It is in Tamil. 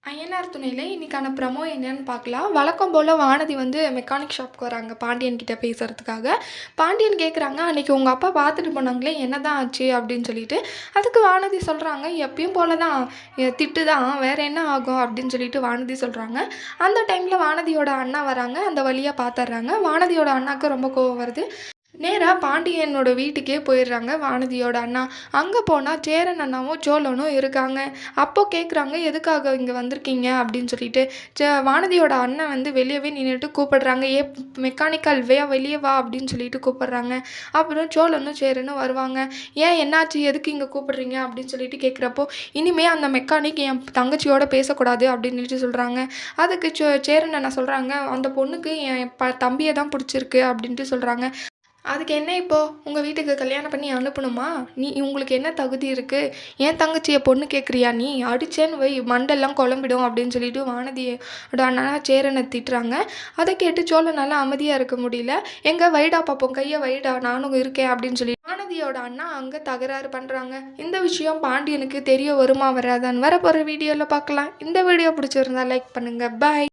ஐயனார் துணையில இன்னைக்கான ப்ரமோ என்னன்னு பார்க்கலாம். வழக்கம் போல வானதி வந்து மெக்கானிக் ஷாப்க்கு வராங்க பாண்டியன் கிட்ட பேசுறதுக்காக. பாண்டியன் கேட்குறாங்க, "அன்னைக்கு உங்க அப்பா பார்த்துட்டு போனாங்களே என்னதான் ஆச்சு?" அப்படின்னு சொல்லிட்டு. அதுக்கு வானதி சொல்றாங்க, "எப்பயும் போல தான் திட்டு தான் வேற என்ன ஆகும்?" அப்படின்னு சொல்லிட்டு வானதி சொல்றாங்க. அந்த டைம்ல வானதியோட அண்ணா வராங்க. அந்த வழியா பார்த்துர்றாங்க. வானதியோட அண்ணாக்கு ரொம்ப கோவம் வருது. நேரா பாண்டியனோட வீட்டுக்கே போயிடுறாங்க வானதியோட அண்ணா. அங்கே போனால் சேரன் அண்ணாவும் சோழனும் இருக்காங்க. அப்போ கேட்குறாங்க, "எதுக்காக இங்கே வந்திருக்கீங்க?" அப்படின்னு சொல்லிட்டு. வானதியோட அண்ணன் வந்து வெளியவே நின்றுட்டு கூப்பிடுறாங்க, "ஏ மெக்கானிக்கல் வெளியே வா" அப்படின்னு சொல்லிட்டு கூப்பிடுறாங்க. அப்புறம் சோழனும் சேரனும் வருவாங்க. "ஏன் என்னாச்சு, எதுக்கு இங்கே கூப்பிடுறீங்க?" அப்படின்னு சொல்லிட்டு கேட்குறப்போ, "இனிமே அந்த மெக்கானிக் என் தங்கச்சியோட பேசக்கூடாது" அப்படின்னு சொல்லிட்டு சொல்கிறாங்க. அதுக்கு சேரன் அண்ணா சொல்கிறாங்க, "அந்த பொண்ணுக்கு என் தம்பியை தான் பிடிச்சிருக்கு" அப்படின்ட்டு சொல்கிறாங்க. அதுக்கு என்ன இப்போ? உங்க வீட்டுக்கு கல்யாணம் பண்ணி அனுப்பணுமா? உங்களுக்கு என்ன தகுதி இருக்கு? என் தங்கச்சிய பொண்ணு கேட்குறியா நீ? அடிச்சேன்னு வை மண்டெல்லாம் குழம்பிடும் அப்படின்னு சொல்லிட்டு வானதியோட அண்ணா சேரனை திட்டுறாங்க. அதை கேட்டு சோழனால அமைதியா இருக்க முடியல. "எங்க வைடா பார்ப்போம், கைய வைடா நானும் இருக்கேன்" அப்படின்னு சொல்லி வானதியோட அண்ணா அங்க தகராறு பண்றாங்க. இந்த விஷயம் பாண்டியனுக்கு தெரிய வருமா வராதான்னு வரப்போற வீடியோல பார்க்கலாம். இந்த வீடியோ பிடிச்சிருந்தா லைக் பண்ணுங்க. பாய்.